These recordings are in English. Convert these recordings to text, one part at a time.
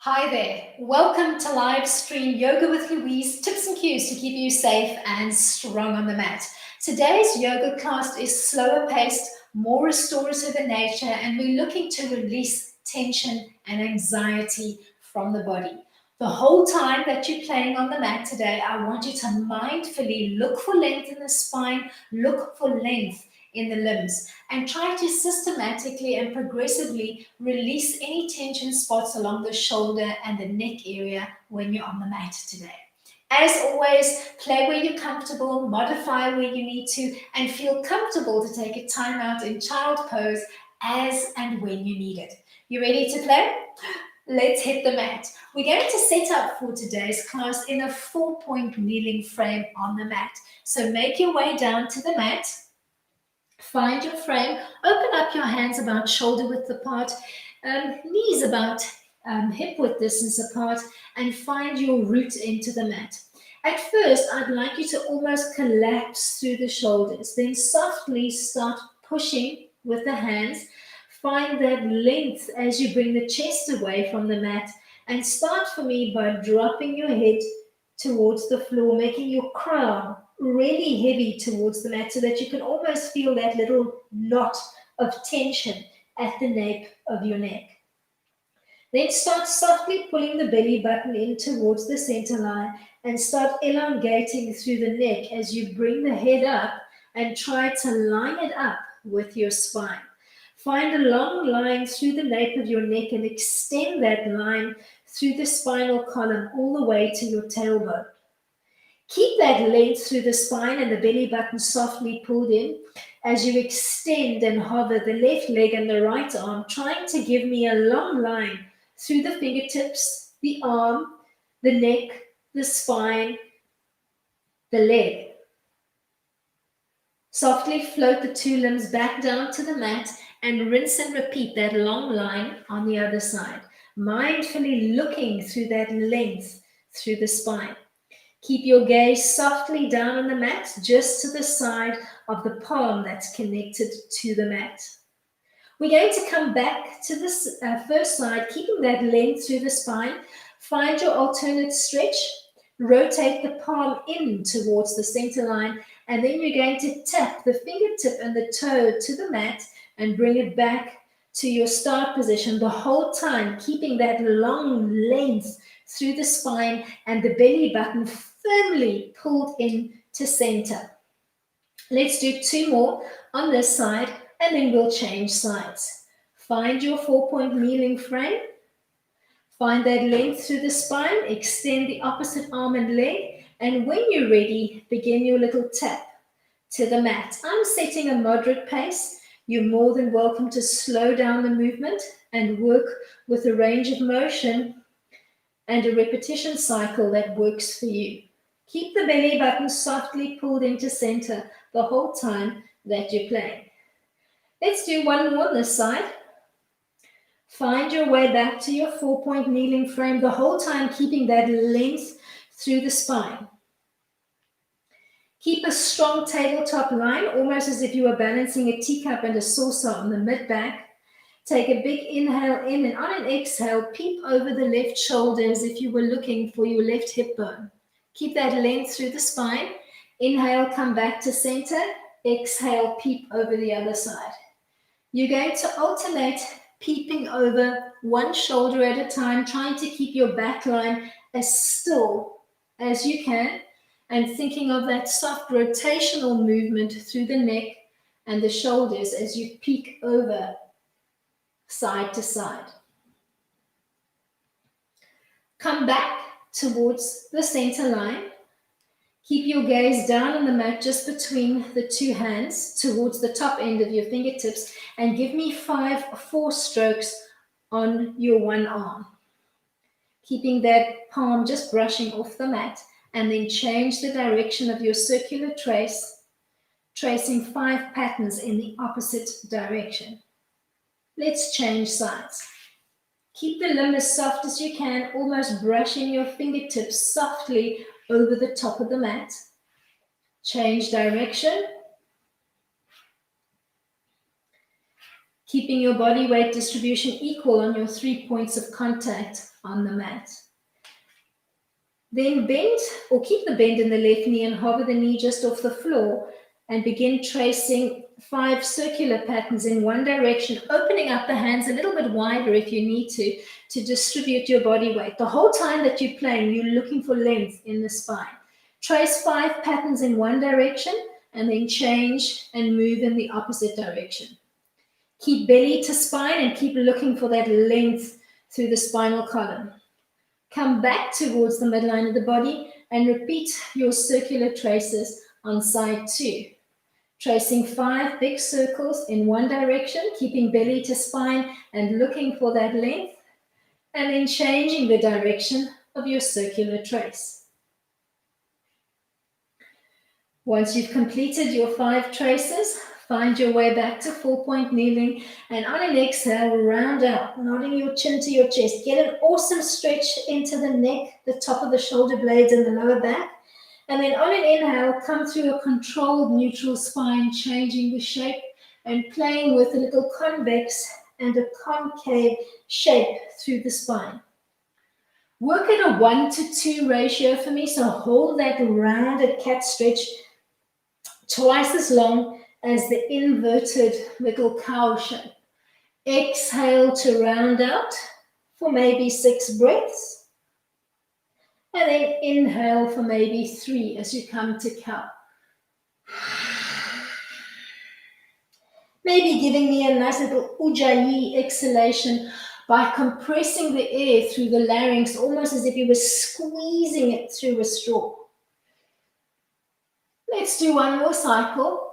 Hi there. Welcome to live stream Yoga with Louise, tips and cues to keep you safe and strong on the mat. Today's yoga class is slower paced, more restorative in nature, and we're looking to release tension and anxiety from the body. The whole time that you're playing on the mat today, I want you to mindfully look for length in the spine, look for length in the limbs, and try to systematically and progressively release any tension spots along the shoulder and the neck area when you're on the mat today. As always, play where you're comfortable, modify where you need to, and feel comfortable to take a time out in child pose as and when you need it. You ready to play? Let's hit the mat. We're going to set up for today's class in a 4-point kneeling frame on the mat. So make your way down to the mat. Find your frame, open up your hands about shoulder width apart, knees about hip width distance apart, and find your root into the mat. At first, I'd like you to almost collapse through the shoulders, then softly start pushing with the hands. Find that length as you bring the chest away from the mat, and start for me by dropping your head towards the floor, making your crown really heavy towards the mat so that you can almost feel that little knot of tension at the nape of your neck. Then start softly pulling the belly button in towards the center line and start elongating through the neck as you bring the head up and try to line it up with your spine. Find a long line through the nape of your neck and extend that line through the spinal column all the way to your tailbone. Keep that length through the spine and the belly button softly pulled in as you extend and hover the left leg and the right arm, trying to give me a long line through the fingertips, the arm, the neck, the spine, the leg. Softly float the two limbs back down to the mat and rinse and repeat that long line on the other side, mindfully looking through that length through the spine. Keep your gaze softly down on the mat, just to the side of the palm that's connected to the mat. We're going to come back to this first side, keeping that length through the spine. Find your alternate stretch. Rotate the palm in towards the center line, and then you're going to tap the fingertip and the toe to the mat and bring it back to your start position the whole time, keeping that long length through the spine and the belly button firmly pulled in to center. Let's do 2 more on this side and then we'll change sides. Find your 4-point kneeling frame. Find that length through the spine, extend the opposite arm and leg, and when you're ready, begin your little tap to the mat. I'm setting a moderate pace. You're more than welcome to slow down the movement and work with a range of motion and a repetition cycle that works for you. Keep the belly button softly pulled into center the whole time that you're playing. Let's do 1 more on this side. Find your way back to your 4-point kneeling frame the whole time, keeping that length through the spine. Keep a strong tabletop line, almost as if you were balancing a teacup and a saucer on the mid-back. Take a big inhale in, and on an exhale, peep over the left shoulder as if you were looking for your left hip bone. Keep that length through the spine. Inhale, come back to center. Exhale, peep over the other side. You're going to alternate peeping over one shoulder at a time, trying to keep your back line as still as you can, and thinking of that soft rotational movement through the neck and the shoulders as you peek over side to side. Come back towards the center line. Keep your gaze down on the mat just between the 2 hands towards the top end of your fingertips, and give me 5 4-strokes on your one arm. Keeping that palm just brushing off the mat, and then change the direction of your circular trace, tracing 5 patterns in the opposite direction. Let's change sides. Keep the limb as soft as you can, almost brushing your fingertips softly over the top of the mat. Change direction. keeping your body weight distribution equal on your 3 points of contact on the mat. Then bend or keep the bend in the left knee and hover the knee just off the floor and begin tracing 5 circular patterns in one direction, opening up the hands a little bit wider if you need to distribute your body weight. The whole time that you're playing, you're looking for length in the spine. Trace 5 patterns in one direction and then change and move in the opposite direction. Keep belly to spine and keep looking for that length through the spinal column. Come back towards the midline of the body and repeat your circular traces on side 2. Tracing 5 big circles in one direction, keeping belly to spine and looking for that length, and then changing the direction of your circular trace. Once you've completed your 5 traces, find your way back to 4-point kneeling, and on an exhale, round out, nodding your chin to your chest. Get an awesome stretch into the neck, the top of the shoulder blades and the lower back. And then on an inhale, come through a controlled neutral spine, changing the shape and playing with a little convex and a concave shape through the spine. Work at a 1-to-2 ratio for me, so hold that rounded cat stretch twice as long as the inverted little cow shape. Exhale to round out for maybe 6 breaths. And then inhale for maybe 3 as you come to cow. Maybe giving me a nice little ujjayi exhalation by compressing the air through the larynx, almost as if you were squeezing it through a straw. Let's do one more cycle.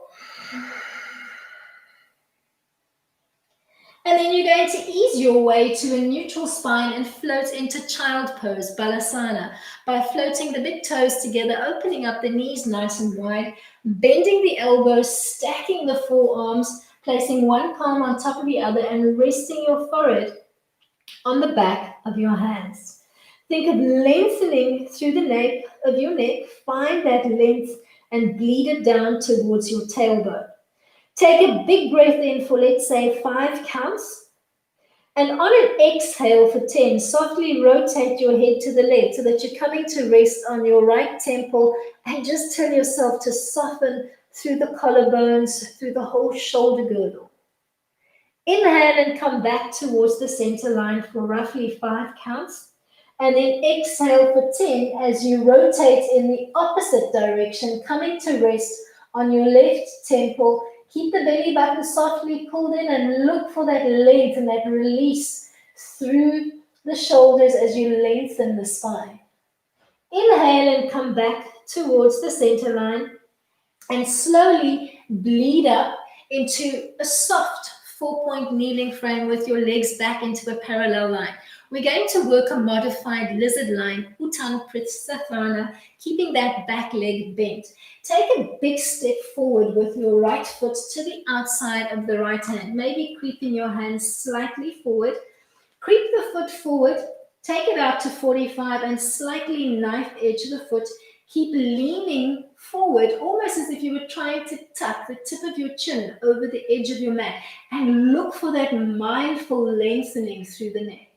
And then you're going to ease your way to a neutral spine and float into child pose, balasana, by floating the big toes together, opening up the knees nice and wide, bending the elbows, stacking the forearms, placing one palm on top of the other and resting your forehead on the back of your hands. Think of lengthening through the nape of your neck. Find that length and bleed it down towards your tailbone. Take a big breath in for, let's say, 5 counts. And on an exhale for 10, softly rotate your head to the left so that you're coming to rest on your right temple, and just tell yourself to soften through the collarbones, through the whole shoulder girdle. Inhale and come back towards the center line for roughly 5 counts. And then exhale for 10 as you rotate in the opposite direction, coming to rest on your left temple. Keep the belly button softly pulled in and look for that length and that release through the shoulders as you lengthen the spine. Inhale and come back towards the center line and slowly bleed up into a soft 4-point kneeling frame with your legs back into a parallel line. We're going to work a modified lizard line, Uttan Prithasthana, keeping that back leg bent. Take a big step forward with your right foot to the outside of the right hand, maybe creeping your hands slightly forward. Creep the foot forward, take it out to 45 and slightly knife edge the foot. Keep leaning forward, almost as if you were trying to tuck the tip of your chin over the edge of your mat, and look for that mindful lengthening through the neck.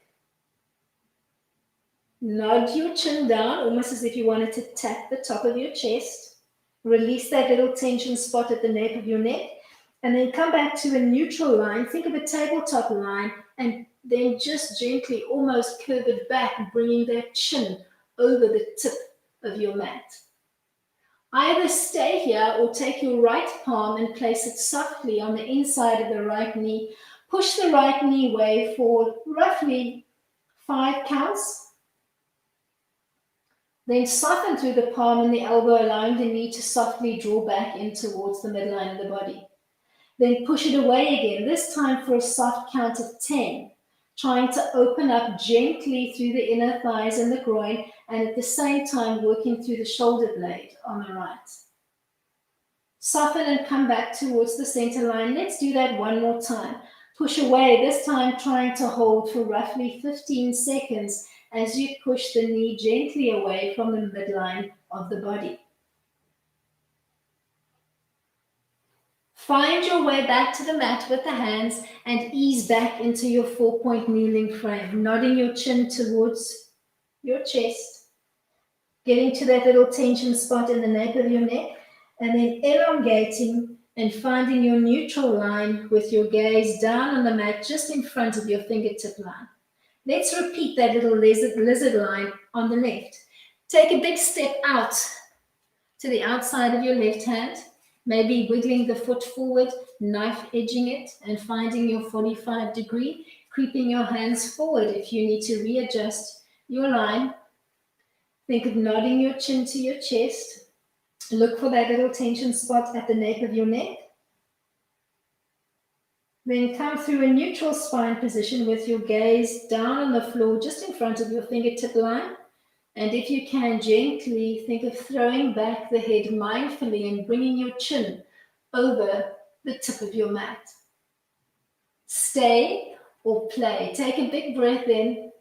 Nod your chin down, almost as if you wanted to tap the top of your chest. Release that little tension spot at the nape of your neck, and then come back to a neutral line. Think of a tabletop line, and then just gently almost curve it back, bringing that chin over the tip of your mat. Either stay here or take your right palm and place it softly on the inside of the right knee. Push the right knee away for roughly 5 counts. Then soften through the palm and the elbow, allowing the knee to softly draw back in towards the midline of the body. Then push it away again, this time for a soft count of 10, trying to open up gently through the inner thighs and the groin, and at the same time working through the shoulder blade on the right. Soften and come back towards the center line. Let's do that one more time. Push away, this time trying to hold for roughly 15 seconds as you push the knee gently away from the midline of the body. Find your way back to the mat with the hands and ease back into your 4-point kneeling frame, nodding your chin towards your chest, getting to that little tension spot in the nape of your neck, and then elongating and finding your neutral line with your gaze down on the mat just in front of your fingertip line. Let's repeat that little lizard line on the left. Take a big step out to the outside of your left hand, maybe wiggling the foot forward, knife edging it, and finding your 45 degree, creeping your hands forward if you need to readjust your line. Think of nodding your chin to your chest. Look for that little tension spot at the nape of your neck. Then come through a neutral spine position with your gaze down on the floor just in front of your fingertip line. And if you can, gently think of throwing back the head mindfully and bringing your chin over the tip of your mat. Stay or play. Take a big breath in,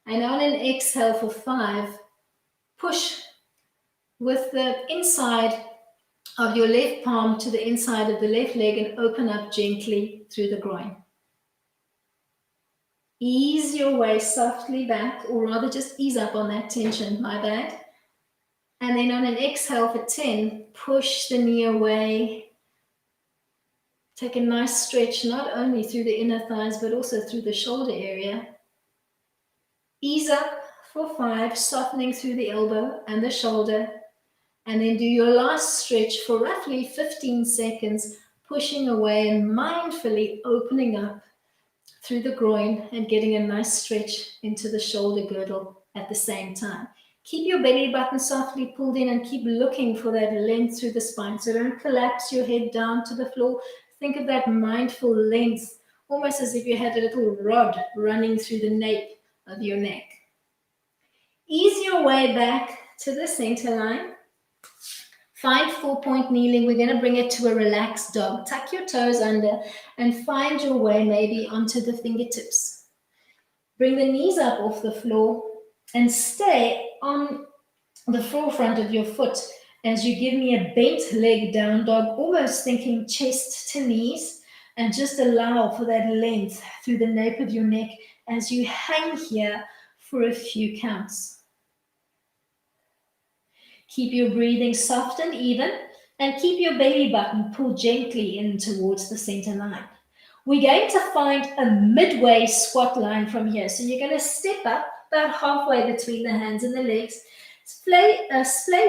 and on an exhale for 5, push with the inside of your left palm to the inside of the left leg and open up gently through the groin. Ease your way softly back, or rather just ease up on that tension, my bad. And then on an exhale for 10, push the knee away. Take a nice stretch, not only through the inner thighs, but also through the shoulder area. Ease up for 5, softening through the elbow and the shoulder. And then do your last stretch for roughly 15 seconds, pushing away and mindfully opening up through the groin and getting a nice stretch into the shoulder girdle at the same time. Keep your belly button softly pulled in and keep looking for that length through the spine. So don't collapse your head down to the floor. Think of that mindful length, almost as if you had a little rod running through the nape of your neck. Ease your way back to the center line. Find 4-point kneeling. We're going to bring it to a relaxed dog. Tuck your toes under and find your way maybe onto the fingertips. Bring the knees up off the floor and stay on the forefront of your foot as you give me a bent leg down dog, almost thinking chest to knees, and just allow for that length through the nape of your neck as you hang here for a few counts. Keep your breathing soft and even, and keep your belly button pulled gently in towards the center line. We're going to find a midway squat line from here. So you're going to step up about halfway between the hands and the legs. Splay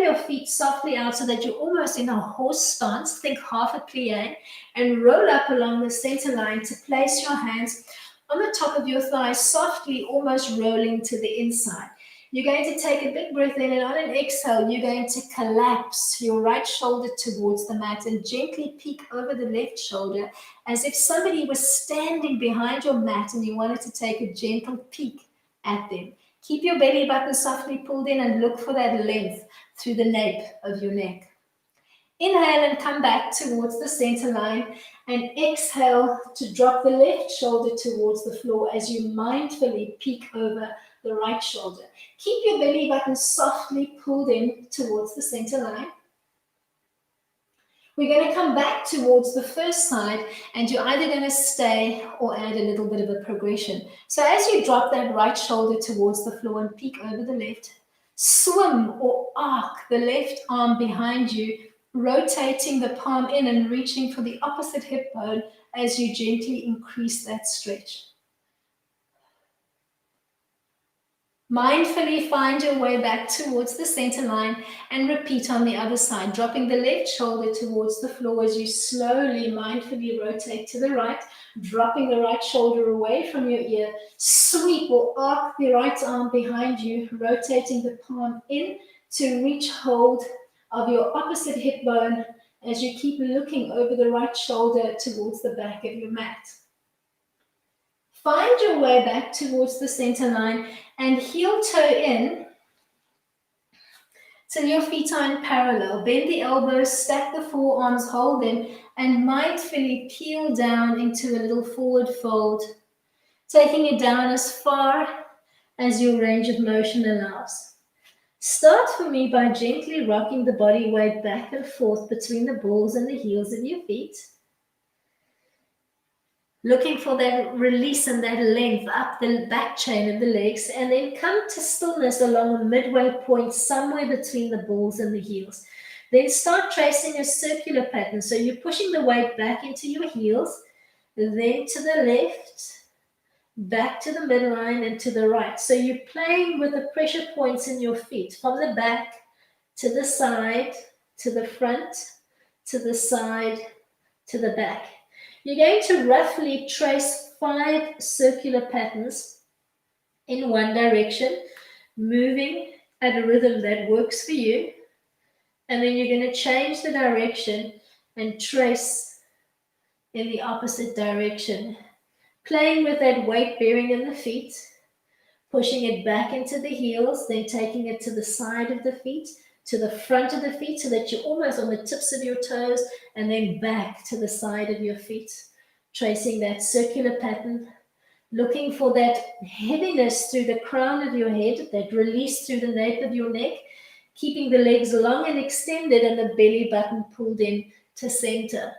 your feet softly out so that you're almost in a horse stance. Think half a plie, and roll up along the center line to place your hands on the top of your thighs, softly almost rolling to the inside. You're going to take a big breath in, and on an exhale, you're going to collapse your right shoulder towards the mat and gently peek over the left shoulder as if somebody was standing behind your mat and you wanted to take a gentle peek at them. Keep your belly button softly pulled in and look for that length through the nape of your neck. Inhale and come back towards the center line, and exhale to drop the left shoulder towards the floor as you mindfully peek over the right shoulder. Keep your belly button softly pulled in towards the center line. We're going to come back towards the first side, and you're either going to stay or add a little bit of a progression. So as you drop that right shoulder towards the floor and peek over the left, swim or arc the left arm behind you, rotating the palm in and reaching for the opposite hip bone as you gently increase that stretch. Mindfully find your way back towards the center line and repeat on the other side, dropping the left shoulder towards the floor as you slowly, mindfully rotate to the right, dropping the right shoulder away from your ear, sweep or arc the right arm behind you, rotating the palm in to reach hold of your opposite hip bone as you keep looking over the right shoulder towards the back of your mat. Find your way back towards the center line and heel toe in till your feet are in parallel. Bend the elbows, stack the forearms, hold them, and mindfully peel down into a little forward fold, taking it down as far as your range of motion allows. Start for me by gently rocking the body weight back and forth between the balls and the heels of your feet. looking for that release and that length up the back chain of the legs, and then come to stillness along the midway point, somewhere between the balls and the heels. Then start tracing a circular pattern. So you're pushing the weight back into your heels, then to the left, back to the midline, and to the right. So you're playing with the pressure points in your feet, from the back to the side, to the front, to the side, to the back. You're going to roughly trace 5 circular patterns in one direction, moving at a rhythm that works for you. And then you're going to change the direction and trace in the opposite direction, playing with that weight bearing in the feet, pushing it back into the heels, then taking it to the side of the feet, to the front of the feet, so that you're almost on the tips of your toes, and then back to the side of your feet, tracing that circular pattern, looking for that heaviness through the crown of your head, that release through the nape of your neck, keeping the legs long and extended and the belly button pulled in to center.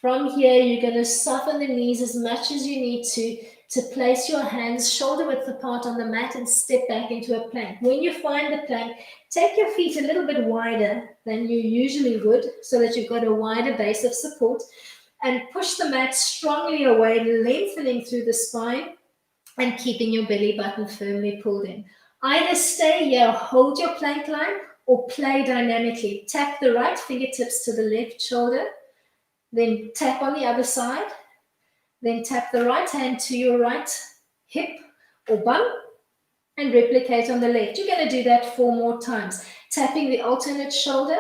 From here, you're going to soften the knees as much as you need to place your hands shoulder width apart on the mat and step back into a plank. When you find the plank, take your feet a little bit wider than you usually would, so that you've got a wider base of support, and push the mat strongly away, lengthening through the spine and keeping your belly button firmly pulled in. Either stay here, hold your plank line, or play dynamically. Tap the right fingertips to the left shoulder, then tap on the other side, then tap the right hand to your right hip or bum, and replicate on the left. You're going to do that 4 more times, tapping the alternate shoulder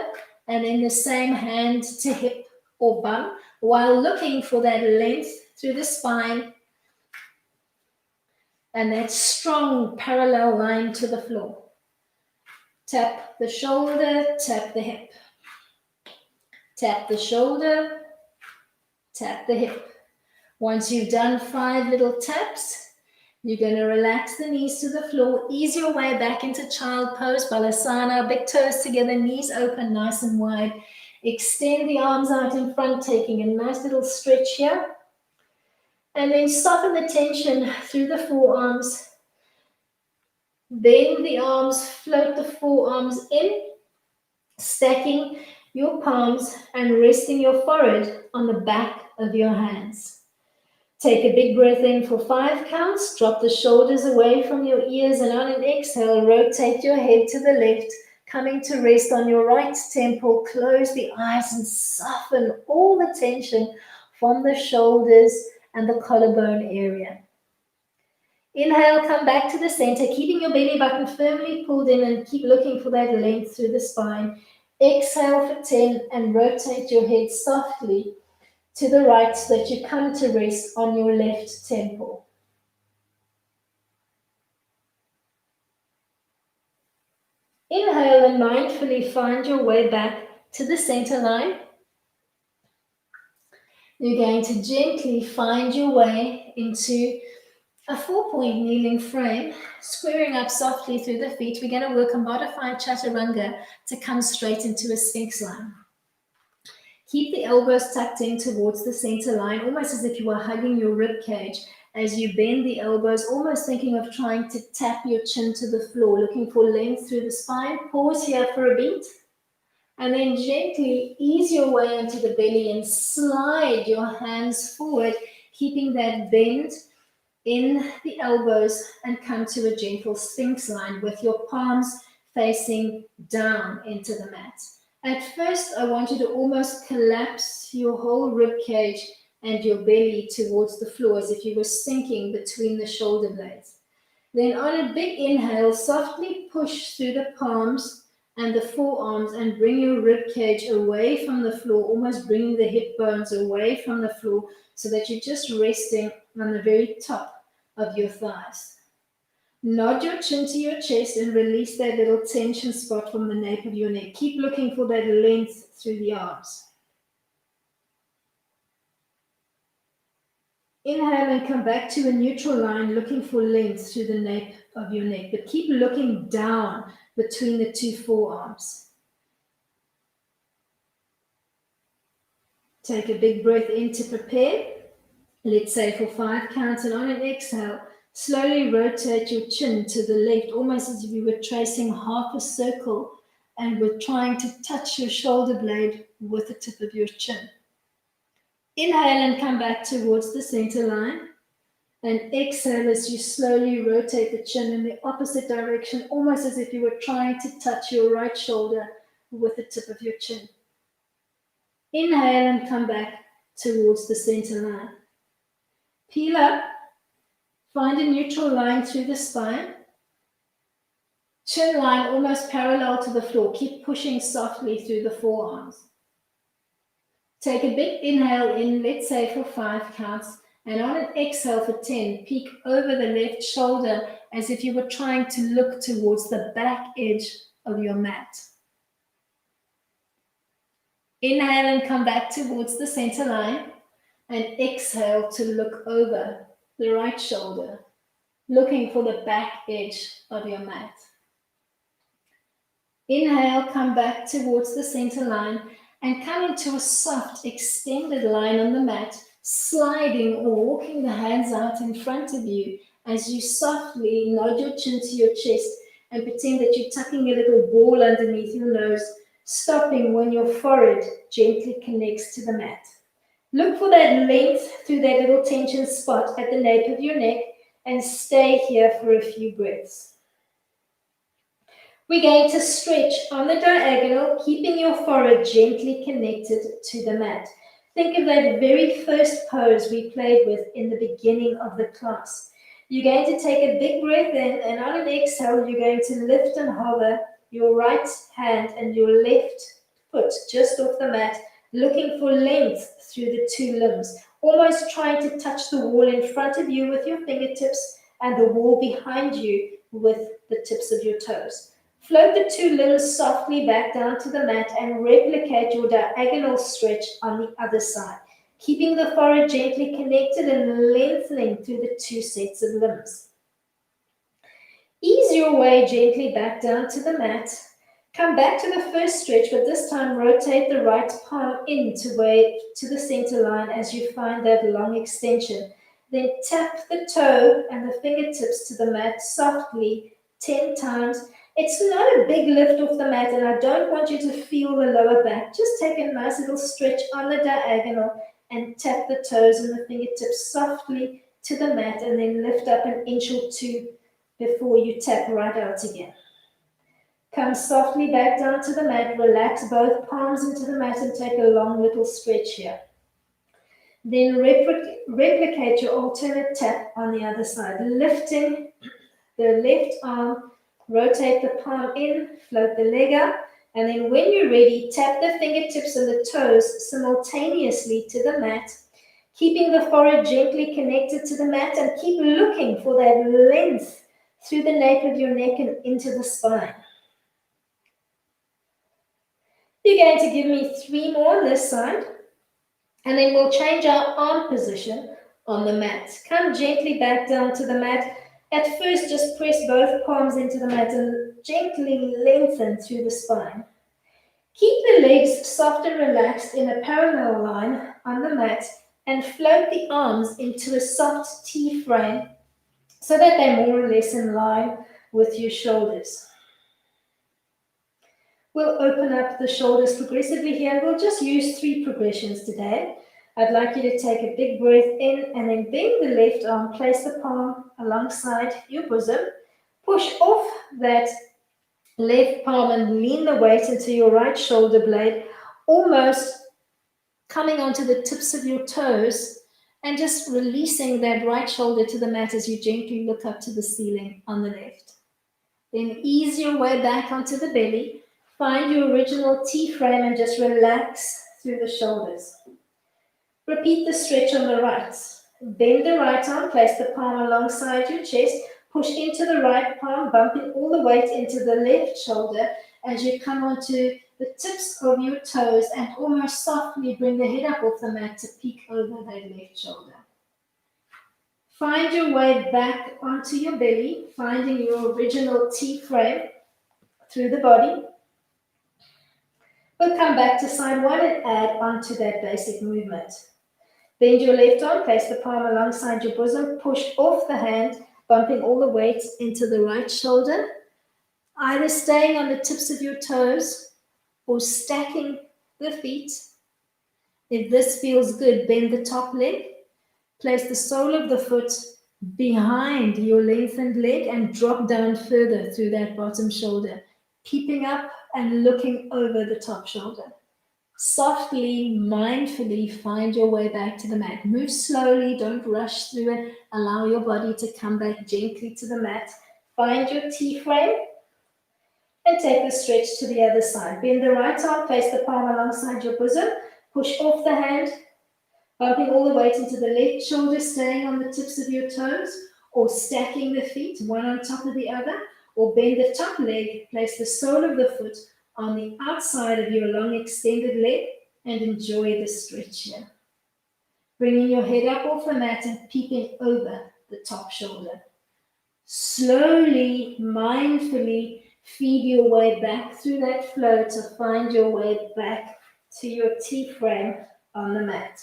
and then the same hand to hip or bum, while looking for that length through the spine and that strong parallel line to the floor. Tap the shoulder, tap the hip. Tap the shoulder, tap the hip. Once you've done 5 little taps, you're going to relax the knees to the floor, ease your way back into child pose, balasana, big toes together, knees open, nice and wide. Extend the arms out in front, taking a nice little stretch here. And then soften the tension through the forearms. Bend the arms, float the forearms in, stacking your palms and resting your forehead on the back of your hands. Take a big breath in for 5 counts. Drop the shoulders away from your ears, and on an exhale, rotate your head to the left, coming to rest on your right temple. Close the eyes and soften all the tension from the shoulders and the collarbone area. Inhale, come back to the center, keeping your belly button firmly pulled in, and keep looking for that length through the spine. Exhale for 10 and rotate your head softly to the right so that you come to rest on your left temple. Inhale and mindfully find your way back to the center line. You're going to gently find your way into a 4-point kneeling frame, squaring up softly through the feet. We're going to work a modified chaturanga to come straight into a sphinx line. Keep the elbows tucked in towards the center line, almost as if you are hugging your rib cage. As you bend the elbows, almost thinking of trying to tap your chin to the floor, looking for length through the spine. Pause here for a beat. And then gently ease your way into the belly and slide your hands forward, keeping that bend in the elbows, and come to a gentle sphinx line with your palms facing down into the mat. At first, I want you to almost collapse your whole rib cage and your belly towards the floor, as if you were sinking between the shoulder blades. Then on a big inhale, softly push through the palms and the forearms and bring your rib cage away from the floor, almost bringing the hip bones away from the floor, so that you're just resting on the very top of your thighs. Nod your chin to your chest and release that little tension spot from the nape of your neck. Keep looking for that length through the arms. Inhale and come back to a neutral line, looking for length through the nape of your neck, but keep looking down between the 2 forearms. Take a big breath in to prepare. Let's say for 5 counts, and on an exhale, slowly rotate your chin to the left, almost as if you were tracing half a circle and were trying to touch your shoulder blade with the tip of your chin. Inhale and come back towards the center line. And exhale as you slowly rotate the chin in the opposite direction, almost as if you were trying to touch your right shoulder with the tip of your chin. Inhale and come back towards the center line. Peel up, find a neutral line through the spine. Chin line almost parallel to the floor. Keep pushing softly through the forearms. Take a big inhale in, let's say for 5 counts, and on an exhale for 10, peek over the left shoulder as if you were trying to look towards the back edge of your mat. Inhale and come back towards the center line, and exhale to look over the right shoulder, looking for the back edge of your mat. Inhale, come back towards the center line, and come into a soft extended line on the mat, sliding or walking the hands out in front of you as you softly nod your chin to your chest and pretend that you're tucking a little ball underneath your nose, stopping when your forehead gently connects to the mat. Look for that length through that little tension spot at the nape of your neck and stay here for a few breaths. We're going to stretch on the diagonal, keeping your forehead gently connected to the mat. Think of that very first pose we played with in the beginning of the class. You're going to take a big breath in, and on an exhale, you're going to lift and hover your right hand and your left foot just off the mat, looking for length through the 2 limbs, almost trying to touch the wall in front of you with your fingertips and the wall behind you with the tips of your toes. Float the 2 limbs softly back down to the mat and replicate your diagonal stretch on the other side, keeping the forehead gently connected and lengthening through the 2 sets of limbs. Ease your way gently back down to the mat. Come back to the first stretch, but this time rotate the right palm in to the center line as you find that long extension. Then tap the toe and the fingertips to the mat softly 10 times. It's not a big lift off the mat, and I don't want you to feel the lower back. Just take a nice little stretch on the diagonal and tap the toes and the fingertips softly to the mat, and then lift up an inch or 2 before you tap right out again. Come softly back down to the mat, relax both palms into the mat and take a long little stretch here. Then replicate your alternate tap on the other side, lifting the left arm. Rotate the palm in, float the leg up, and then when you're ready, tap the fingertips and the toes simultaneously to the mat, keeping the forehead gently connected to the mat, and keep looking for that length through the nape of your neck and into the spine. You're going to give me 3 more on this side, and then we'll change our arm position on the mat. Come gently back down to the mat. At first, just press both palms into the mat and gently lengthen through the spine. Keep the legs soft and relaxed in a parallel line on the mat and float the arms into a soft T frame so that they're more or less in line with your shoulders. We'll open up the shoulders progressively here, and we'll just use 3 progressions today. I'd like you to take a big breath in and then bend the left arm, place the palm alongside your bosom, push off that left palm and lean the weight into your right shoulder blade, almost coming onto the tips of your toes and just releasing that right shoulder to the mat as you gently look up to the ceiling on the left. Then ease your way back onto the belly, find your original T frame and just relax through the shoulders. Repeat the stretch on the right. Bend the right arm, place the palm alongside your chest, push into the right palm, bumping all the weight into the left shoulder as you come onto the tips of your toes and almost softly bring the head up off the mat to peek over that left shoulder. Find your way back onto your belly, finding your original T frame through the body. We'll come back to side one and add on to that basic movement. Bend your left arm, place the palm alongside your bosom, push off the hand, bumping all the weight into the right shoulder, either staying on the tips of your toes or stacking the feet. If this feels good, bend the top leg, place the sole of the foot behind your lengthened leg and drop down further through that bottom shoulder, keeping up and looking over the top shoulder. Softly, mindfully find your way back to the mat. Move slowly, don't rush through it. Allow your body to come back gently to the mat. Find your T-frame and take the stretch to the other side. Bend the right arm, place the palm alongside your bosom. Push off the hand, bumping all the weight into the left shoulder, staying on the tips of your toes, or stacking the feet, one on top of the other, or bend the top leg, place the sole of the foot on the outside of your long extended leg, and enjoy the stretch here. Bringing your head up off the mat and peeping over the top shoulder. Slowly, mindfully feed your way back through that flow to find your way back to your T-frame on the mat.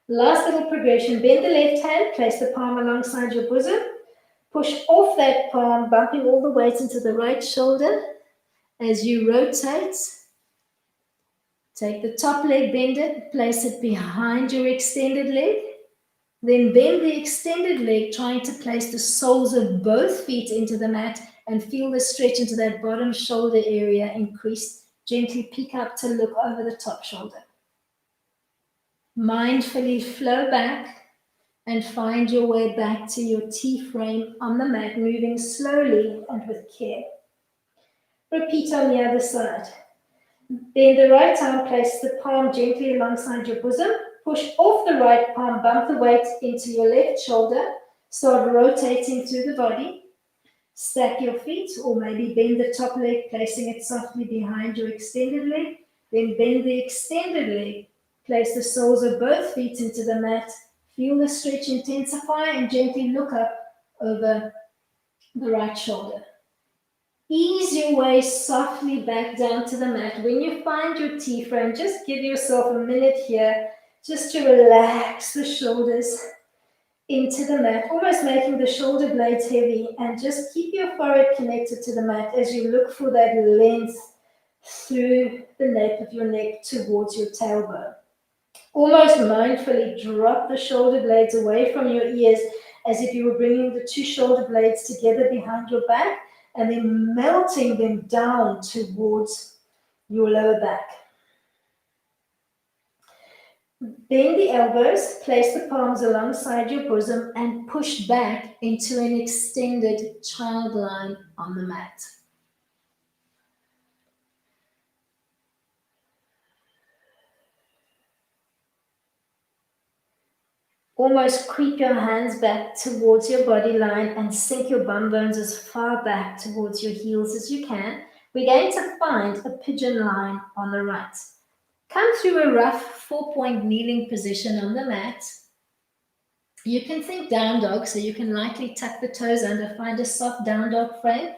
Last little progression, bend the left hand, place the palm alongside your bosom, push off that palm, bumping all the weight into the right shoulder. As you rotate, take the top leg, bend it, place it behind your extended leg, then bend the extended leg, trying to place the soles of both feet into the mat and feel the stretch into that bottom shoulder area increase. Gently pick up to look over the top shoulder. Mindfully flow back and find your way back to your T-frame on the mat, moving slowly and with care. Repeat on the other side. Bend the right arm, place the palm gently alongside your bosom. Push off the right palm, bump the weight into your left shoulder. Start rotating through the body. Stack your feet, or maybe bend the top leg, placing it softly behind your extended leg. Then bend the extended leg. Place the soles of both feet into the mat. Feel the stretch intensify and gently look up over the right shoulder. Ease your way softly back down to the mat. When you find your T-frame, just give yourself a minute here just to relax the shoulders into the mat, almost making the shoulder blades heavy, and just keep your forehead connected to the mat as you look for that length through the nape of your neck towards your tailbone. Almost mindfully drop the shoulder blades away from your ears as if you were bringing the two shoulder blades together behind your back and then melting them down towards your lower back. Bend the elbows, place the palms alongside your bosom and push back into an extended child line on the mat. Almost creep your hands back towards your body line and sink your bum bones as far back towards your heels as you can. We're going to find a pigeon line on the right. Come through a rough 4-point kneeling position on the mat. You can think down dog, so you can lightly tuck the toes under, find a soft down dog frame,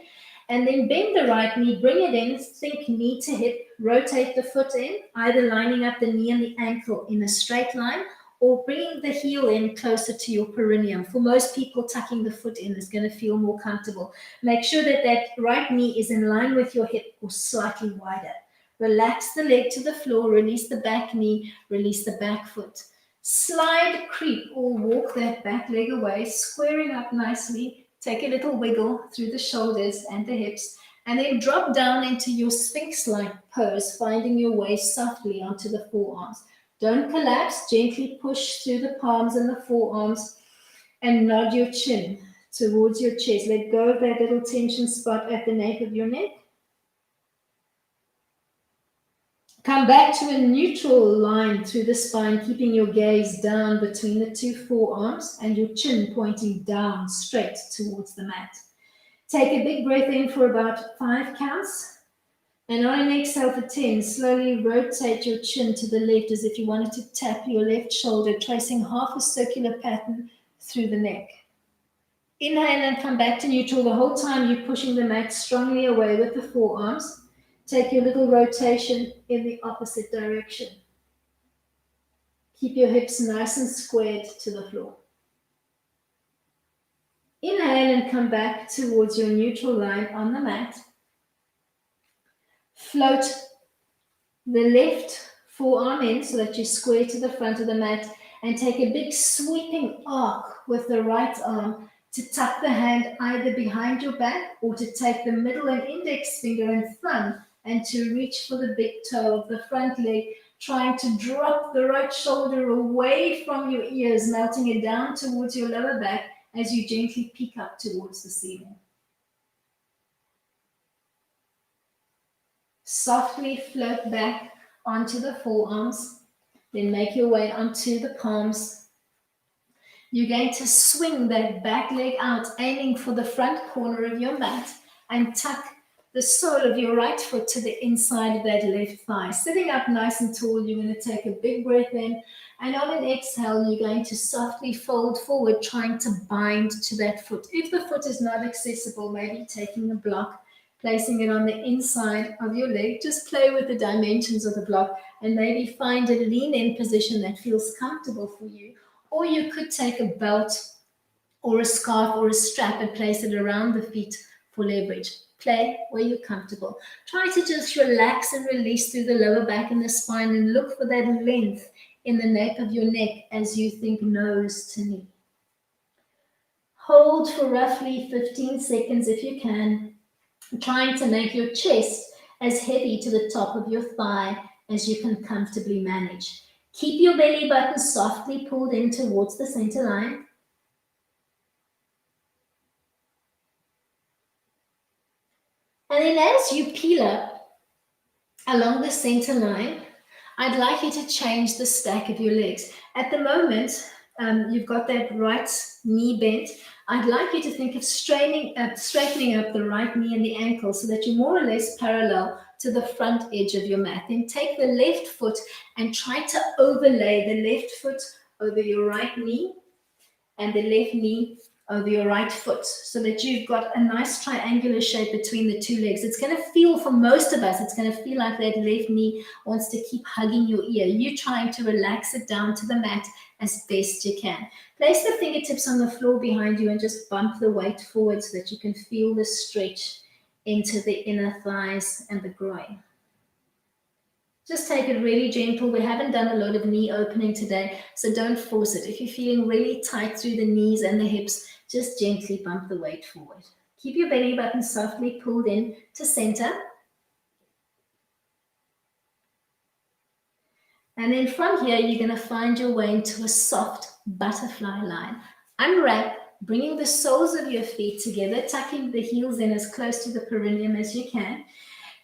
and then bend the right knee, bring it in, think knee to hip, rotate the foot in, either lining up the knee and the ankle in a straight line, or bringing the heel in closer to your perineum. For most people, tucking the foot in is going to feel more comfortable. Make sure that that right knee is in line with your hip or slightly wider. Relax the leg to the floor, release the back knee, release the back foot. Slide, creep, or walk that back leg away, squaring up nicely. Take a little wiggle through the shoulders and the hips, and then drop down into your Sphinx-like pose, finding your way softly onto the forearms. Don't collapse, gently push through the palms and the forearms and nod your chin towards your chest. Let go of that little tension spot at the nape of your neck. Come back to a neutral line through the spine, keeping your gaze down between the two forearms and your chin pointing down straight towards the mat. Take a big breath in for about 5 counts. And on an exhale for 10, slowly rotate your chin to the left as if you wanted to tap your left shoulder, tracing half a circular pattern through the neck. Inhale and come back to neutral. The whole time you're pushing the mat strongly away with the forearms. Take your little rotation in the opposite direction. Keep your hips nice and squared to the floor. Inhale and come back towards your neutral line on the mat. Float the left forearm in so that you square to the front of the mat, and take a big sweeping arc with the right arm to tuck the hand either behind your back or to take the middle and index finger and thumb and to reach for the big toe of the front leg, trying to drop the right shoulder away from your ears, melting it down towards your lower back as you gently peek up towards the ceiling. Softly float back onto the forearms, then make your way onto the palms. You're going to swing that back leg out, aiming for the front corner of your mat, and tuck the sole of your right foot to the inside of that left thigh. Sitting up nice and tall, you're going to take a big breath in, and on an exhale, you're going to softly fold forward, trying to bind to that foot. If the foot is not accessible, maybe taking a block, placing it on the inside of your leg. Just play with the dimensions of the block and maybe find a lean-in position that feels comfortable for you. Or you could take a belt or a scarf or a strap and place it around the feet for leverage. Play where you're comfortable. Try to just relax and release through the lower back and the spine, and look for that length in the nape of your neck as you think nose to knee. Hold for roughly 15 seconds if you can, trying to make your chest as heavy to the top of your thigh as you can comfortably manage. Keep your belly button softly pulled in towards the center line. And then as you peel up along the center line, I'd like you to change the stack of your legs. At the moment, you've got that right knee bent. I'd like you to think of straightening up the right knee and the ankle so that you're more or less parallel to the front edge of your mat. Then take the left foot and try to overlay the left foot over your right knee and the left knee over your right foot so that you've got a nice triangular shape between the two legs. It's going to feel, for most of us, it's going to feel like that left knee wants to keep hugging your ear. You're trying to relax it down to the mat as best you can. Place the fingertips on the floor behind you and just bump the weight forward so that you can feel the stretch into the inner thighs and the groin. Just take it really gentle. We haven't done a lot of knee opening today, so don't force it. If you're feeling really tight through the knees and the hips, just gently bump the weight forward. Keep your belly button softly pulled in to center. And then from here, you're going to find your way into a soft butterfly line. Unwrap, bringing the soles of your feet together, tucking the heels in as close to the perineum as you can.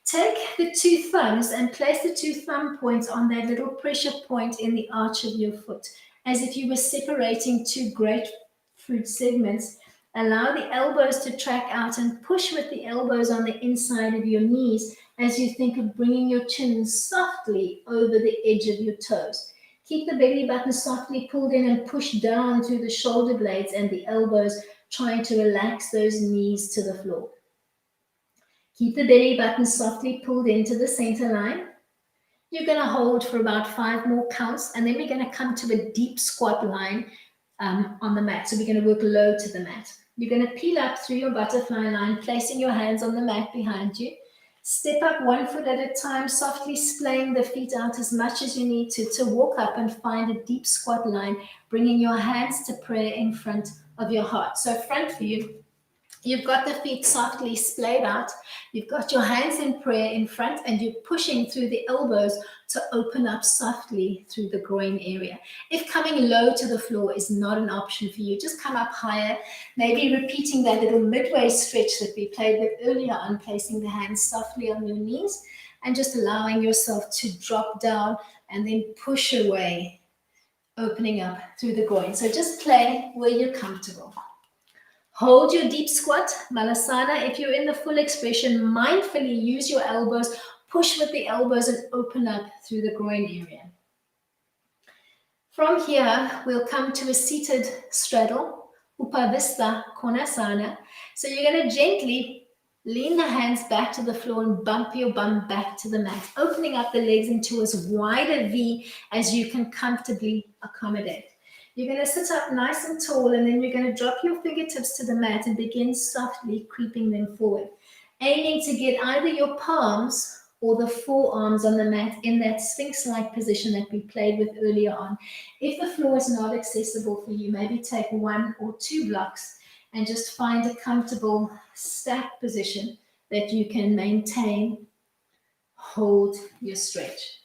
Take the two thumbs and place the two thumb points on that little pressure point in the arch of your foot, as if you were separating two grapefruit segments. Allow the elbows to track out and push with the elbows on the inside of your knees as you think of bringing your chin softly over the edge of your toes. Keep the belly button softly pulled in and push down through the shoulder blades and the elbows, trying to relax those knees to the floor. Keep the belly button softly pulled into the center line. You're going to hold for about 5 more counts, and then we're going to come to a deep squat line on the mat. So we're going to work low to the mat. You're going to peel up through your butterfly line, placing your hands on the mat behind you. Step up 1 foot at a time, softly splaying the feet out as much as you need to walk up and find a deep squat line, bringing your hands to prayer in front of your heart. So front view. You've got the feet softly splayed out. You've got your hands in prayer in front, and you're pushing through the elbows to open up softly through the groin area. If coming low to the floor is not an option for you, just come up higher, maybe repeating that little midway stretch that we played with earlier on, placing the hands softly on your knees and just allowing yourself to drop down and then push away, opening up through the groin. So just play where you're comfortable. Hold your deep squat, Malasana. If you're in the full expression, mindfully use your elbows, push with the elbows and open up through the groin area. From here, we'll come to a seated straddle, Upavista Konasana. So you're going to gently Lean the hands back to the floor and bump your bum back to the mat, opening up the legs into as wide a V as you can comfortably accommodate. You're going to sit up nice and tall, and then you're going to drop your fingertips to the mat and begin softly creeping them forward, aiming to get either your palms or the forearms on the mat in that sphinx-like position that we played with earlier on. If the floor is not accessible for you, maybe take 1 or 2 blocks and just find a comfortable stacked position that you can maintain, hold your stretch.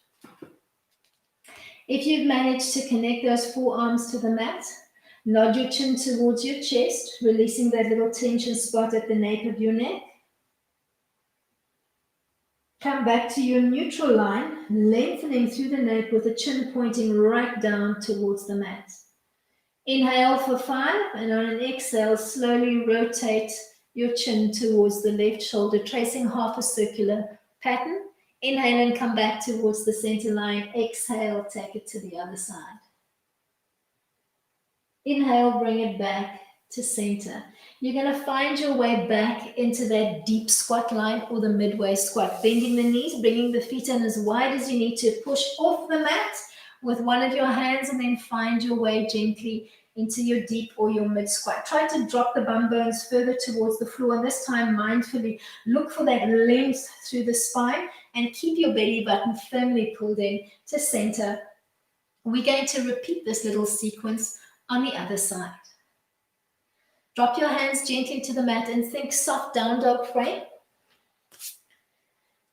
If you've managed to connect those forearms to the mat, nod your chin towards your chest, releasing that little tension spot at the nape of your neck. Come back to your neutral line, lengthening through the nape with the chin pointing right down towards the mat. Inhale for 5, and on an exhale, slowly rotate your chin towards the left shoulder, tracing half a circular pattern. Inhale and come back towards the center line. Exhale, take it to the other side. Inhale, bring it back to center. You're going to find your way back into that deep squat line or the midway squat, bending the knees, bringing the feet in as wide as you need to, push off the mat with one of your hands, and then find your way gently into your deep or your mid squat. Try to drop the bum bones further towards the floor, and this time mindfully look for that length through the spine and keep your belly button firmly pulled in to center. We're going to repeat this little sequence on the other side. Drop your hands gently to the mat and think soft down dog frame.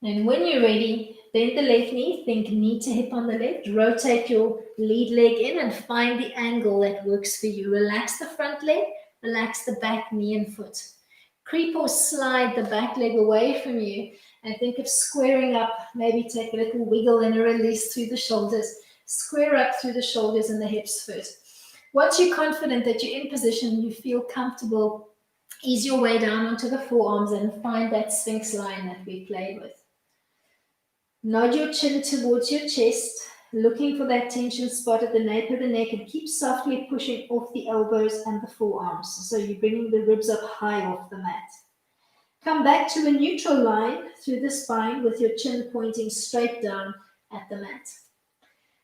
And when you're ready, bend the left knee, think knee to hip on the left, rotate your lead leg in and find the angle that works for you. Relax the front leg, relax the back knee and foot. Creep or slide the back leg away from you and think of squaring up, maybe take a little wiggle and a release through the shoulders. Square up through the shoulders and the hips first. Once you're confident that you're in position, you feel comfortable, ease your way down onto the forearms and find that sphinx line that we played with. Nod your chin towards your chest, looking for that tension spot at the nape of the neck, and keep softly pushing off the elbows and the forearms. So you're bringing the ribs up high off the mat. Come back to a neutral line through the spine with your chin pointing straight down at the mat.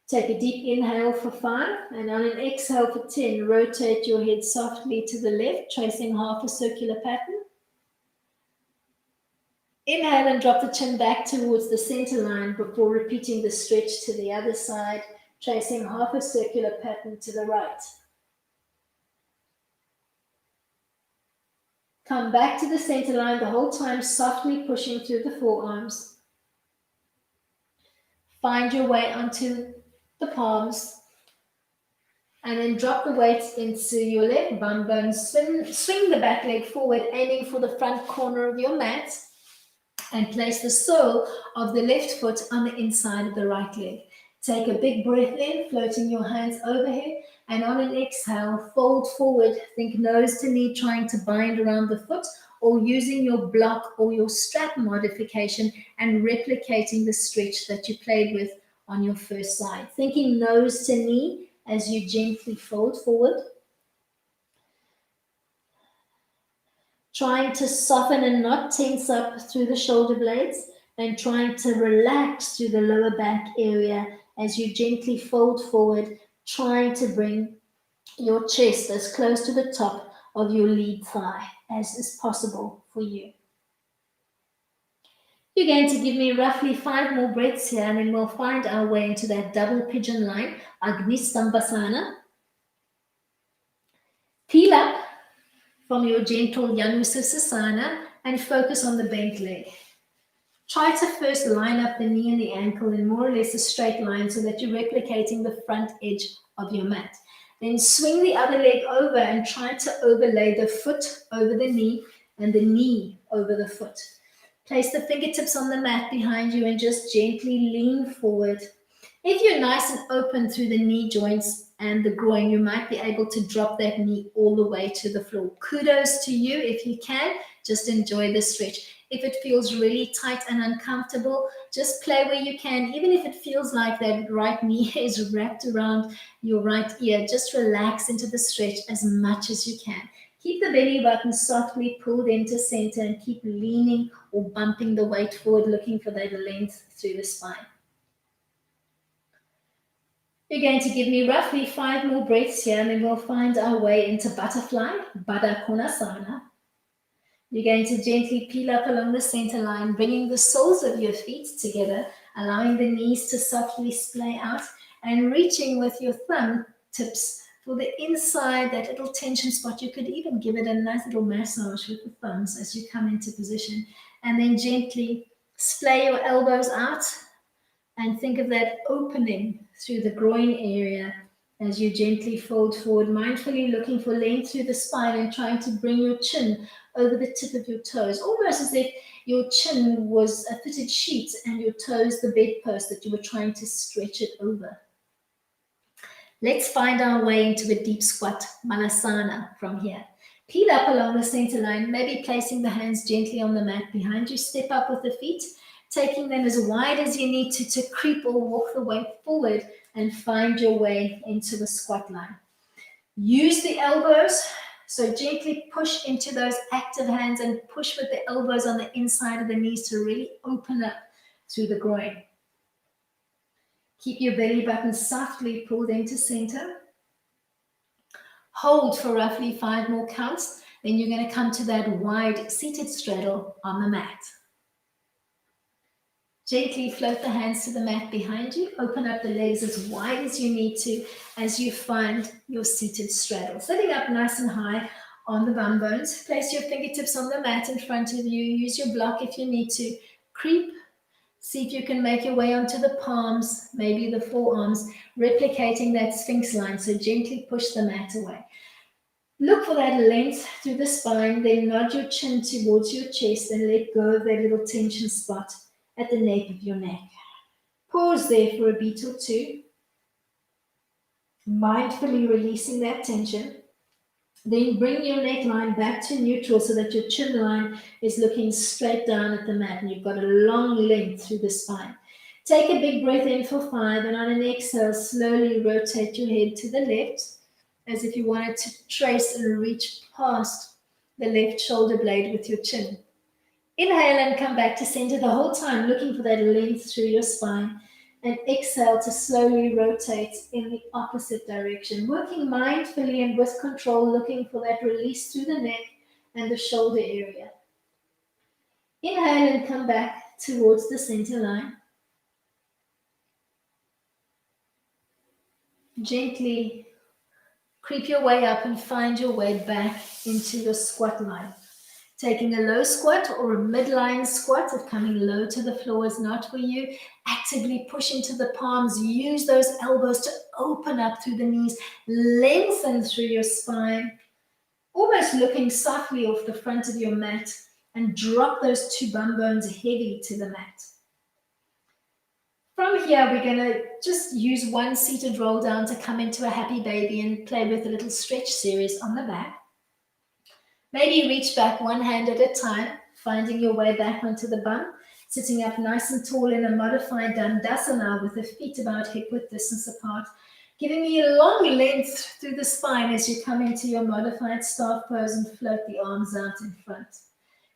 Take a deep inhale for 5, and on an exhale for 10, rotate your head softly to the left, tracing half a circular pattern. Inhale and drop the chin back towards the center line before repeating the stretch to the other side, tracing half a circular pattern to the right. Come back to the center line the whole time, softly pushing through the forearms. Find your way onto the palms, and then drop the weight into your left bum bone. Swing the back leg forward, aiming for the front corner of your mat, and place the sole of the left foot on the inside of the right leg. Take a big breath in, floating your hands overhead, and on an exhale, fold forward. Think nose to knee, trying to bind around the foot, or using your block or your strap modification and replicating the stretch that you played with on your first side. Thinking nose to knee as you gently fold forward. Trying to soften and not tense up through the shoulder blades, and trying to relax through the lower back area as you gently fold forward, trying to bring your chest as close to the top of your lead thigh as is possible for you. You're going to give me roughly 5 more breaths here, and then we'll find our way into that double pigeon line, Agni Stambhasana. Peel up from your gentle Janusasana and focus on the bent leg. Try to first line up the knee and the ankle in more or less a straight line so that you're replicating the front edge of your mat. Then swing the other leg over and try to overlay the foot over the knee and the knee over the foot. Place the fingertips on the mat behind you and just gently lean forward. If you're nice and open through the knee joints and the groin, you might be able to drop that knee all the way to the floor. Kudos to you if you can. Just enjoy the stretch. If it feels really tight and uncomfortable, just play where you can. Even if it feels like that right knee is wrapped around your right ear, just relax into the stretch as much as you can. Keep the belly button softly pulled into center and keep leaning or bumping the weight forward, looking for that length through the spine. You're going to give me roughly 5 more breaths here, and then we'll find our way into butterfly, Baddha Konasana. You're going to gently peel up along the center line, bringing the soles of your feet together, allowing the knees to softly splay out, and reaching with your thumb tips for the inside, that little tension spot. You could even give it a nice little massage with the thumbs as you come into position, and then gently splay your elbows out and think of that opening through the groin area as you gently fold forward, mindfully looking for length through the spine and trying to bring your chin over the tip of your toes, almost as if your chin was a fitted sheet and your toes the bedpost that you were trying to stretch it over. Let's find our way into a deep squat, Malasana, from here. Peel up along the center line, maybe placing the hands gently on the mat behind you. Step up with the feet, taking them as wide as you need to creep or walk the way forward and find your way into the squat line. Use the elbows, so gently push into those active hands and push with the elbows on the inside of the knees to really open up through the groin. Keep your belly button softly pulled into center. Hold for roughly 5 more counts. Then you're going to come to that wide seated straddle on the mat. Gently float the hands to the mat behind you. Open up the legs as wide as you need to as you find your seated straddle. Sitting up nice and high on the bum bones. Place your fingertips on the mat in front of you. Use your block if you need to. Creep. See if you can make your way onto the palms, maybe the forearms, replicating that sphinx line. So gently push the mat away. Look for that length through the spine. Then nod your chin towards your chest and let go of that little tension spot at the nape of your neck. Pause there for a beat or two, mindfully releasing that tension. Then bring your neckline back to neutral so that your chin line is looking straight down at the mat and you've got a long length through the spine. Take a big breath in for 5, and on an exhale, slowly rotate your head to the left as if you wanted to trace and reach past the left shoulder blade with your chin. Inhale and come back to center the whole time, looking for that length through your spine. And exhale to slowly rotate in the opposite direction, working mindfully and with control, looking for that release through the neck and the shoulder area. Inhale and come back towards the center line. Gently creep your way up and find your way back into your squat line. Taking a low squat or a midline squat, if coming low to the floor is not for you, actively push into the palms. Use those elbows to open up through the knees, lengthen through your spine, almost looking softly off the front of your mat, and drop those 2 bum bones heavy to the mat. From here, we're going to just use one seated roll down to come into a happy baby and play with a little stretch series on the back. Maybe reach back one hand at a time, finding your way back onto the bum, sitting up nice and tall in a modified Dandasana with the feet about hip-width distance apart, giving me a long length through the spine as you come into your modified staff pose and float the arms out in front.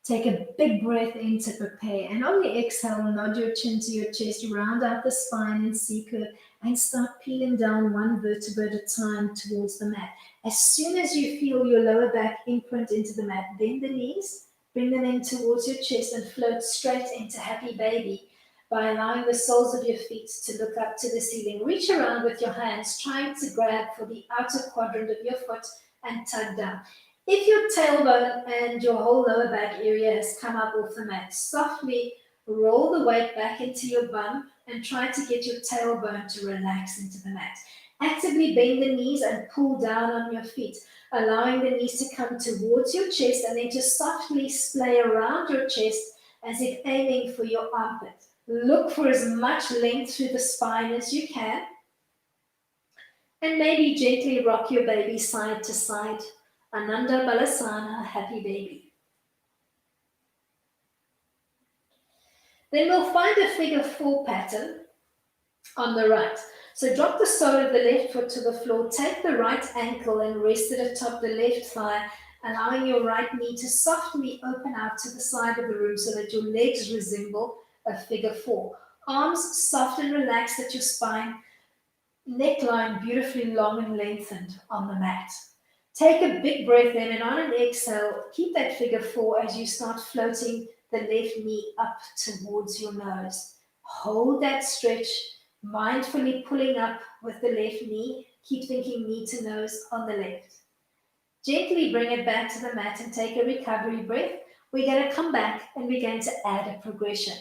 Take a big breath in to prepare, and on the exhale, nod your chin to your chest, round out the spine in C-curve, and start peeling down one vertebra at a time towards the mat. As soon as you feel your lower back imprint into the mat, bend the knees, bring them in towards your chest, and float straight into happy baby by allowing the soles of your feet to look up to the ceiling. Reach around with your hands, trying to grab for the outer quadrant of your foot and tug down. If your tailbone and your whole lower back area has come up off the mat, softly roll the weight back into your bum and try to get your tailbone to relax into the mat. Actively bend the knees and pull down on your feet, allowing the knees to come towards your chest and then just softly splay around your chest as if aiming for your armpit. Look for as much length through the spine as you can. And maybe gently rock your baby side to side. Ananda Balasana, happy baby. Then we'll find a figure 4 pattern on the right. So drop the sole of the left foot to the floor, take the right ankle and rest it atop the left thigh, allowing your right knee to softly open out to the side of the room so that your legs resemble a figure four. Arms soft and relaxed at your spine, neckline beautifully long and lengthened on the mat. Take a big breath in, and on an exhale, keep that figure four as you start floating the left knee up towards your nose. Hold that stretch, mindfully pulling up with the left knee. Keep thinking knee to nose on the left. Gently bring it back to the mat and take a recovery breath. We're going to come back and we're going to add a progression.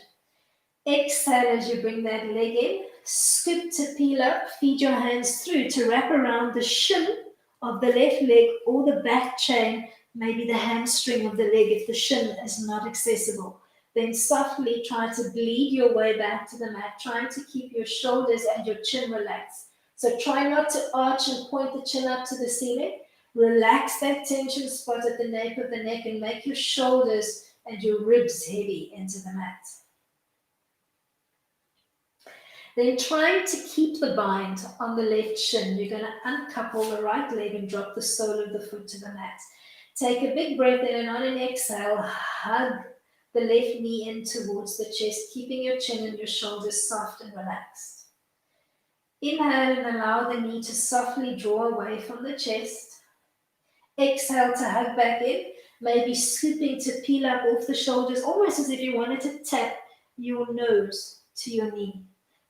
Exhale as you bring that leg in. Scoop to peel up. Feed your hands through to wrap around the shin of the left leg or the back chain, maybe the hamstring of the leg if the shin is not accessible. Then softly try to bleed your way back to the mat, trying to keep your shoulders and your chin relaxed. So try not to arch and point the chin up to the ceiling. Relax that tension spot at the nape of the neck and make your shoulders and your ribs heavy into the mat. Then trying to keep the bind on the left shin, you're going to uncouple the right leg and drop the sole of the foot to the mat. Take a big breath in, and on an exhale, hug the left knee in towards the chest, keeping your chin and your shoulders soft and relaxed. Inhale and allow the knee to softly draw away from the chest. Exhale to hug back in, maybe scooping to peel up off the shoulders, almost as if you wanted to tap your nose to your knee.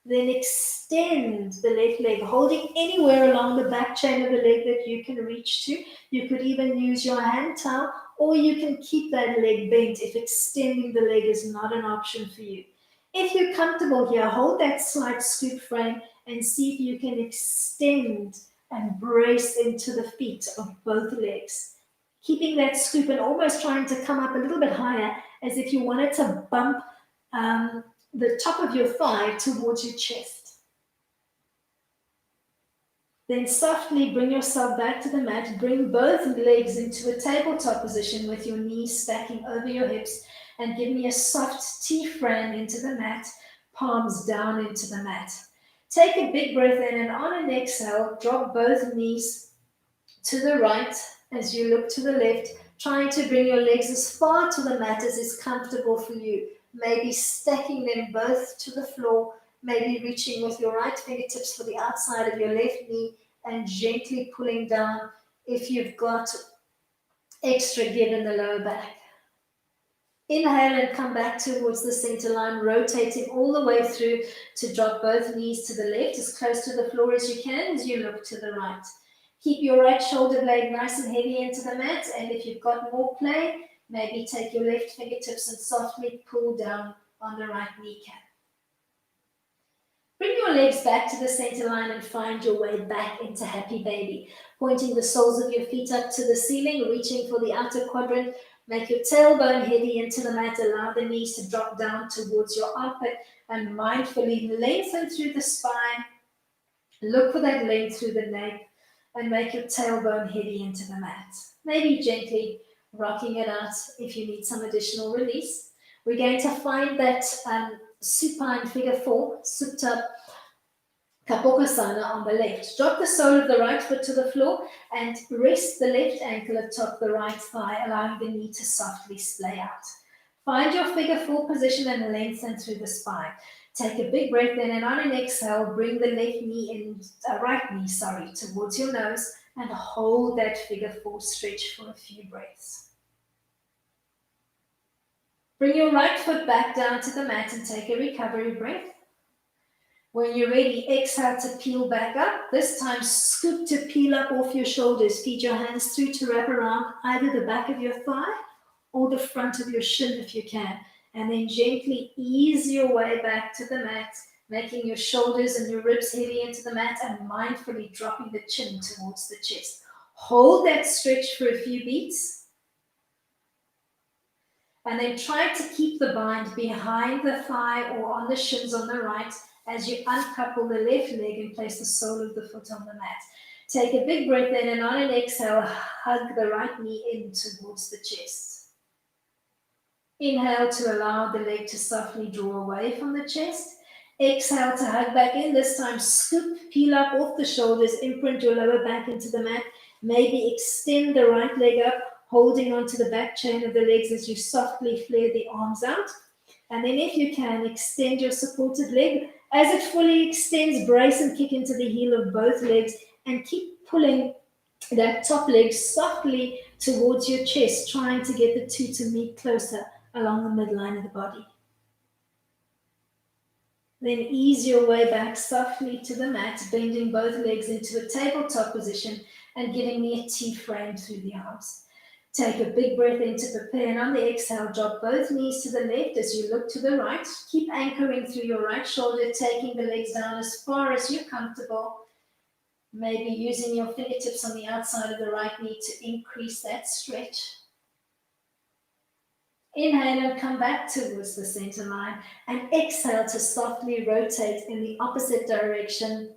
Then extend the left leg, holding anywhere along the back chain of the leg that you can reach to. You could even use your hand towel, or you can keep that leg bent if extending the leg is not an option for you. If you're comfortable here, hold that slight scoop frame and see if you can extend and brace into the feet of both legs. Keeping that scoop and almost trying to come up a little bit higher as if you wanted to bump the top of your thigh towards your chest. Then softly bring yourself back to the mat. Bring both legs into a tabletop position with your knees stacking over your hips, and give me a soft T-frame into the mat, palms down into the mat. Take a big breath in, and on an exhale, drop both knees to the right as you look to the left, trying to bring your legs as far to the mat as is comfortable for you. Maybe stacking them both to the floor, maybe reaching with your right fingertips for the outside of your left knee and gently pulling down if you've got extra give in the lower back. Inhale and come back towards the center line, rotating all the way through to drop both knees to the left, as close to the floor as you can as you look to the right. Keep your right shoulder blade nice and heavy into the mat, and if you've got more play, maybe take your left fingertips and softly pull down on the right kneecap. Bring your legs back to the center line and find your way back into happy baby. Pointing the soles of your feet up to the ceiling, reaching for the outer quadrant. Make your tailbone heavy into the mat. Allow the knees to drop down towards your armpit and mindfully lengthen through the spine. Look for that length through the neck and make your tailbone heavy into the mat. Maybe gently rocking it out if you need some additional release. We're going to find that supine figure four, supta Kapokasana on the left. Drop the sole of the right foot to the floor and rest the left ankle atop the right thigh, allowing the knee to softly splay out. Find your figure four position and lengthen through the spine. Take a big breath in, and on an exhale, bring the right knee towards your nose and hold that figure four stretch for a few breaths. Bring your right foot back down to the mat and take a recovery breath. When you're ready, exhale to peel back up. This time, scoop to peel up off your shoulders. Feed your hands through to wrap around either the back of your thigh or the front of your shin if you can. And then gently ease your way back to the mat, making your shoulders and your ribs heavy into the mat and mindfully dropping the chin towards the chest. Hold that stretch for a few beats. And then try to keep the bind behind the thigh or on the shins on the right as you uncouple the left leg and place the sole of the foot on the mat. Take a big breath in, and on an exhale, hug the right knee in towards the chest. Inhale to allow the leg to softly draw away from the chest. Exhale to hug back in. This time, scoop, peel up off the shoulders, imprint your lower back into the mat. Maybe extend the right leg up, holding onto the back chain of the legs as you softly flare the arms out. And then if you can, extend your supported leg. As it fully extends, brace and kick into the heel of both legs and keep pulling that top leg softly towards your chest, trying to get the two to meet closer along the midline of the body. Then ease your way back softly to the mat, bending both legs into a tabletop position and giving me a T frame through the arms. Take a big breath in to prepare, and on the exhale, drop both knees to the left as you look to the right. Keep anchoring through your right shoulder, taking the legs down as far as you're comfortable. Maybe using your fingertips on the outside of the right knee to increase that stretch. Inhale and come back towards the center line, and exhale to softly rotate in the opposite direction,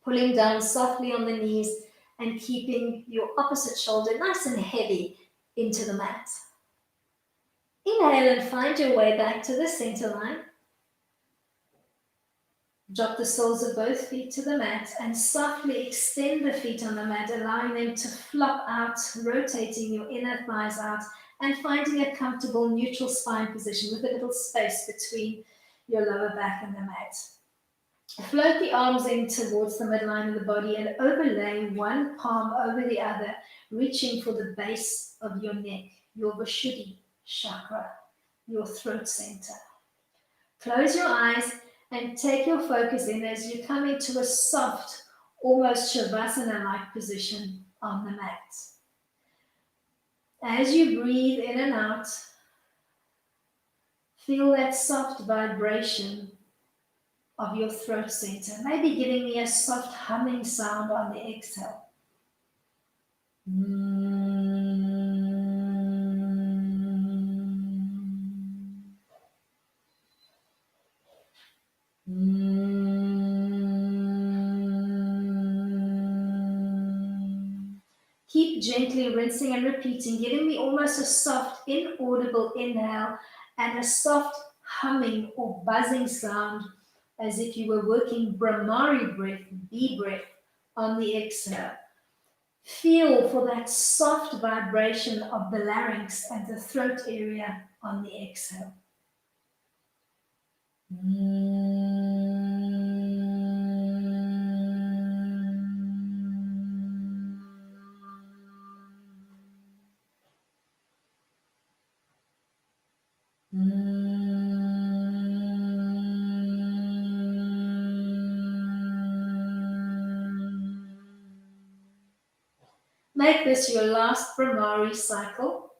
pulling down softly on the knees and keeping your opposite shoulder nice and heavy into the mat. Inhale and find your way back to the center line. Drop the soles of both feet to the mat and softly extend the feet on the mat, allowing them to flop out, rotating your inner thighs out and finding a comfortable neutral spine position with a little space between your lower back and the mat. Float the arms in towards the midline of the body and overlay one palm over the other, reaching for the base of your neck, your Vishuddhi chakra, your throat center. Close your eyes and take your focus in as you come into a soft, almost Shavasana-like position on the mat. As you breathe in and out, feel that soft vibration of your throat center, maybe giving me a soft humming sound on the exhale. Keep gently rinsing and repeating, giving me almost a soft, inaudible inhale and a soft humming or buzzing sound as if you were working Brahmari breath, B breath, on the exhale. Feel for that soft vibration of the larynx and the throat area on the exhale. Make this your last Brahmari cycle.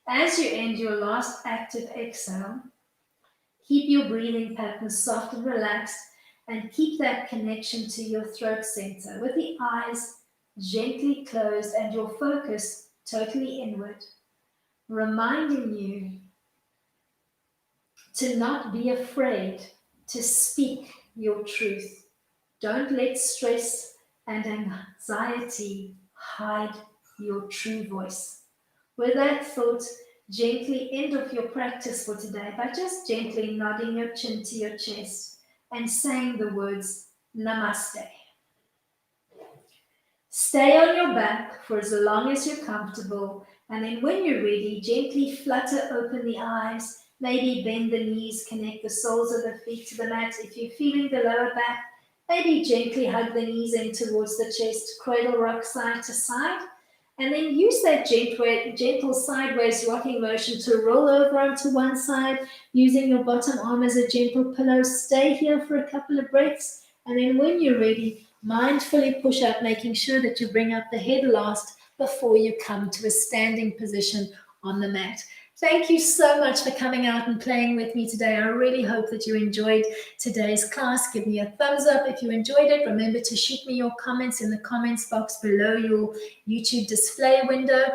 As you end your last active exhale, keep your breathing pattern soft and relaxed and keep that connection to your throat center with the eyes gently closed and your focus totally inward, reminding you to not be afraid to speak your truth. Don't let stress and anxiety hide your true voice. With that thought, gently end off your practice for today by just gently nodding your chin to your chest and saying the words, Namaste. Stay on your back for as long as you're comfortable, and then when you're ready, gently flutter open the eyes, maybe bend the knees, connect the soles of the feet to the mat. If you're feeling the lower back, maybe gently hug the knees in towards the chest, cradle rock side to side, and then use that gentle sideways rocking motion to roll over onto one side, using your bottom arm as a gentle pillow. Stay here for a couple of breaths, and then when you're ready, mindfully push up, making sure that you bring up the head last before you come to a standing position on the mat. Thank you so much for coming out and playing with me today. I really hope that you enjoyed today's class. Give me a thumbs up if you enjoyed it. Remember to shoot me your comments in the comments box below your YouTube display window.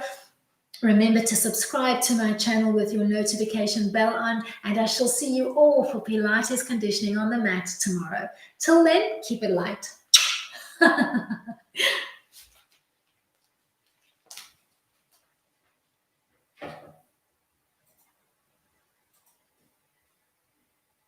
Remember to subscribe to my channel with your notification bell on, and I shall see you all for Pilates conditioning on the mat tomorrow. Till then, keep it light.